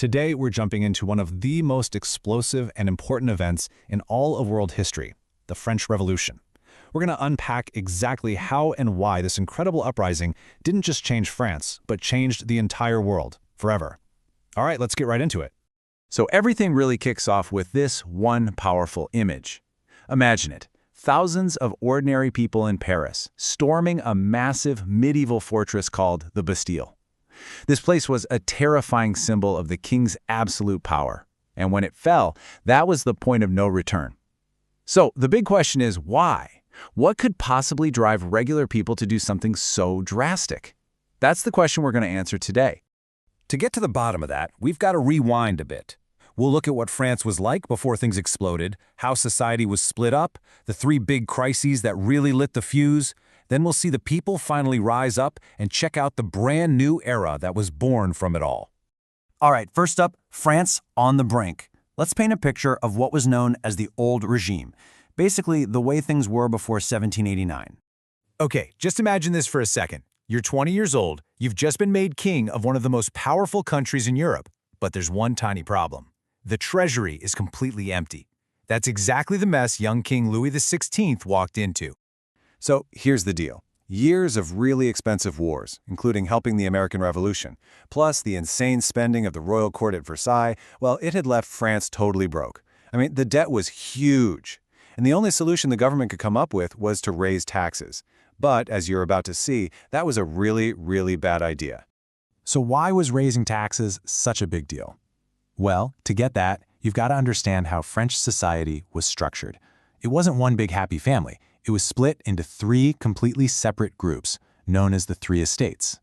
Today, we're jumping into one of the most explosive and important events in all of world history, the French Revolution. We're going to unpack exactly how and why this incredible uprising didn't just change France, but changed the entire world, forever. All right, let's get right into it. So everything really kicks off with this one powerful image. Imagine it. Thousands of ordinary people in Paris storming a massive medieval fortress called the Bastille. This place was a terrifying symbol of the king's absolute power. And when it fell, that was the point of no return. So the big question is, why? What could possibly drive regular people to do something so drastic? That's the question we're going to answer today. To get to the bottom of that, we've got to rewind a bit. We'll look at what France was like before things exploded, how society was split up, the three big crises that really lit the fuse. Then we'll see the people finally rise up and check out the brand new era that was born from it all. All right, first up, France on the brink. Let's paint a picture of what was known as the old regime, basically the way things were before 1789. Okay, just imagine this for a second. You're 20 years old, you've just been made king of one of the most powerful countries in Europe, but there's one tiny problem. The treasury is completely empty. That's exactly the mess young King Louis XVI walked into. So here's the deal. Years of really expensive wars, including helping the American Revolution, plus the insane spending of the royal court at Versailles, well, it had left France totally broke. I mean, the debt was huge. And the only solution the government could come up with was to raise taxes. But, as you're about to see, that was a really, really bad idea. So why was raising taxes such a big deal? Well, to get that, you've got to understand how French society was structured. It wasn't one big happy family. It was split into three completely separate groups, known as the Three Estates.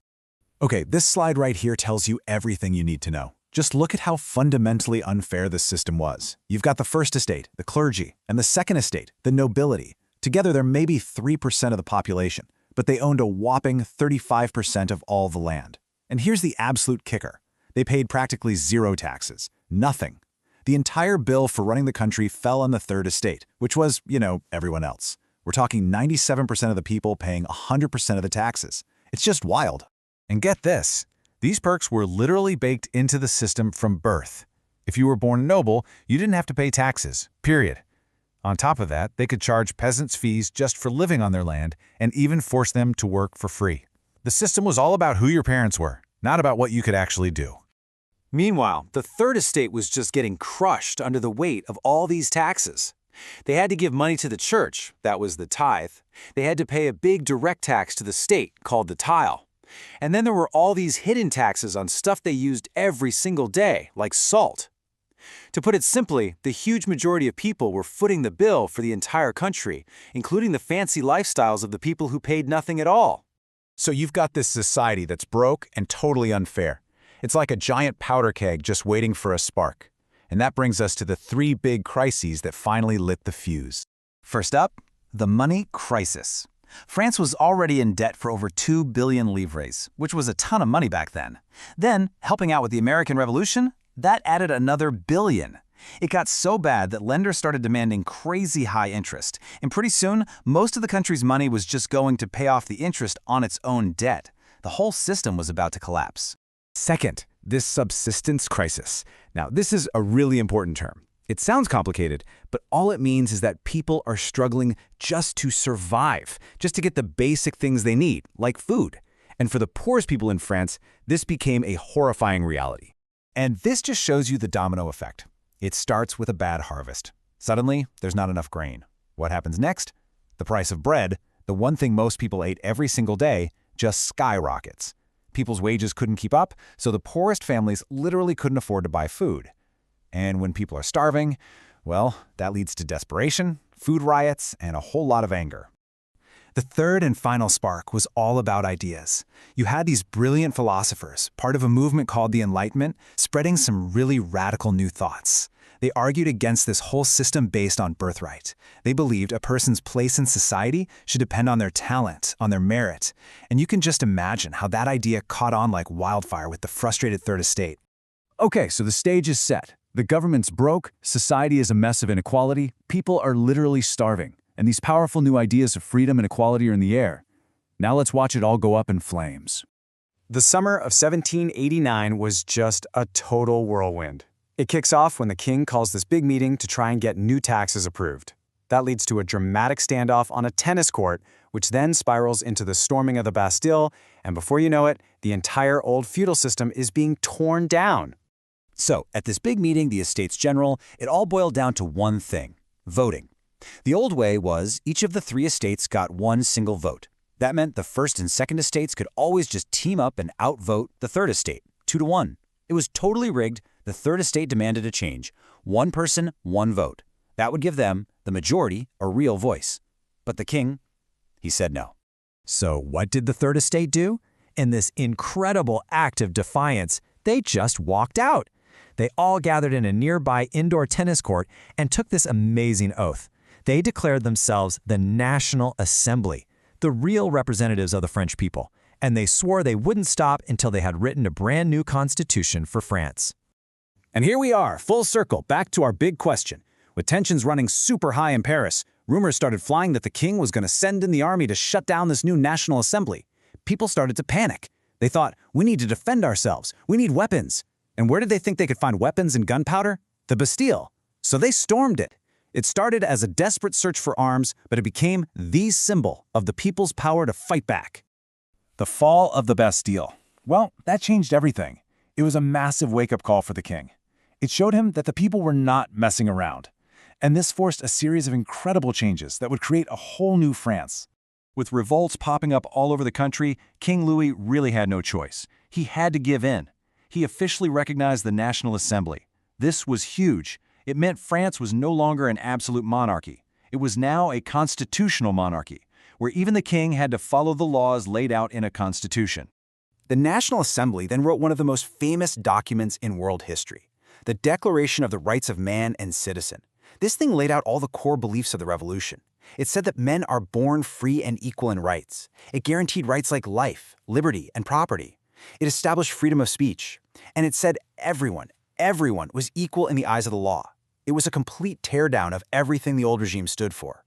Okay, this slide right here tells you everything you need to know. Just look at how fundamentally unfair this system was. You've got the First Estate, the clergy, and the Second Estate, the nobility. Together, they're maybe 3% of the population, but they owned a whopping 35% of all the land. And here's the absolute kicker. They paid practically zero taxes. Nothing. The entire bill for running the country fell on the Third Estate, which was, everyone else. We're talking 97% of the people paying 100% of the taxes. It's just wild. And get this. These perks were literally baked into the system from birth. If you were born a noble, you didn't have to pay taxes, period. On top of that, they could charge peasants fees just for living on their land and even force them to work for free. The system was all about who your parents were, not about what you could actually do. Meanwhile, the Third Estate was just getting crushed under the weight of all these taxes. They had to give money to the church, that was the tithe. They had to pay a big direct tax to the state, called the tile. And then there were all these hidden taxes on stuff they used every single day, like salt. To put it simply, the huge majority of people were footing the bill for the entire country, including the fancy lifestyles of the people who paid nothing at all. So you've got this society that's broke and totally unfair. It's like a giant powder keg just waiting for a spark. And that brings us to the three big crises that finally lit the fuse. First up, the money crisis. France was already in debt for over 2 billion livres, which was a ton of money back then. Then, helping out with the American Revolution, that added another billion. It got so bad that lenders started demanding crazy high interest, and pretty soon, most of the country's money was just going to pay off the interest on its own debt. The whole system was about to collapse. Second, this subsistence crisis. Now, this is a really important term. It sounds complicated, but all it means is that people are struggling just to survive, just to get the basic things they need, like food. And for the poorest people in France, this became a horrifying reality. And this just shows you the domino effect. It starts with a bad harvest. Suddenly, there's not enough grain. What happens next? The price of bread, the one thing most people ate every single day, just skyrockets. People's wages couldn't keep up, so the poorest families literally couldn't afford to buy food. And when people are starving, well, that leads to desperation, food riots, and a whole lot of anger. The third and final spark was all about ideas. You had these brilliant philosophers, part of a movement called the Enlightenment, spreading some really radical new thoughts. They argued against this whole system based on birthright. They believed a person's place in society should depend on their talent, on their merit. And you can just imagine how that idea caught on like wildfire with the frustrated Third Estate. Okay, so the stage is set. The government's broke, society is a mess of inequality, people are literally starving, and these powerful new ideas of freedom and equality are in the air. Now let's watch it all go up in flames. The summer of 1789 was just a total whirlwind. It kicks off when the king calls this big meeting to try and get new taxes approved. That leads to a dramatic standoff on a tennis court, which then spirals into the storming of the Bastille, and before you know it, the entire old feudal system is being torn down. So, at this big meeting, the Estates General, it all boiled down to one thing: voting. The old way was each of the three estates got one single vote. That meant the first and second estates could always just team up and outvote the third estate, 2-1. It was totally rigged. The third estate demanded a change. One person, one vote. That would give them, the majority, a real voice. But the king, he said no. So what did the third estate do? In this incredible act of defiance, they just walked out. They all gathered in a nearby indoor tennis court and took this amazing oath. They declared themselves the National Assembly, the real representatives of the French people, and they swore they wouldn't stop until they had written a brand new constitution for France. And here we are, full circle, back to our big question. With tensions running super high in Paris, rumors started flying that the king was going to send in the army to shut down this new National Assembly. People started to panic. They thought, we need to defend ourselves. We need weapons. And where did they think they could find weapons and gunpowder? The Bastille. So they stormed it. It started as a desperate search for arms, but it became the symbol of the people's power to fight back. The fall of the Bastille. Well, that changed everything. It was a massive wake-up call for the king. It showed him that the people were not messing around. And this forced a series of incredible changes that would create a whole new France. With revolts popping up all over the country, King Louis really had no choice. He had to give in. He officially recognized the National Assembly. This was huge. It meant France was no longer an absolute monarchy. It was now a constitutional monarchy, where even the king had to follow the laws laid out in a constitution. The National Assembly then wrote one of the most famous documents in world history, the Declaration of the Rights of Man and Citizen. This thing laid out all the core beliefs of the revolution. It said that men are born free and equal in rights. It guaranteed rights like life, liberty, and property. It established freedom of speech. And it said everyone was equal in the eyes of the law. It was a complete teardown of everything the old regime stood for.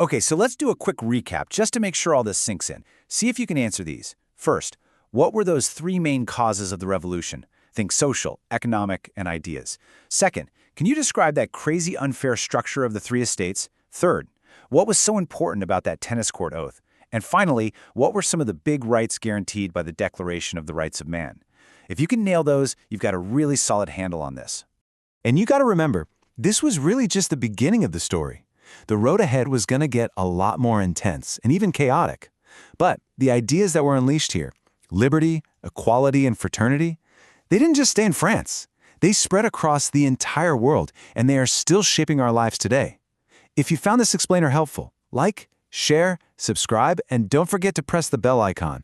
Okay, so let's do a quick recap just to make sure all this sinks in. See if you can answer these. First, what were those three main causes of the revolution? Think social, economic, and ideas. Second, can you describe that crazy unfair structure of the three estates? Third, what was so important about that tennis court oath? And finally, what were some of the big rights guaranteed by the Declaration of the Rights of Man? If you can nail those, you've got a really solid handle on this. And you got to remember, this was really just the beginning of the story. The road ahead was going to get a lot more intense and even chaotic. But the ideas that were unleashed here, liberty, equality, and fraternity, they didn't just stay in France. They spread across the entire world, and they are still shaping our lives today. If you found this explainer helpful, like, share, subscribe, and don't forget to press the bell icon.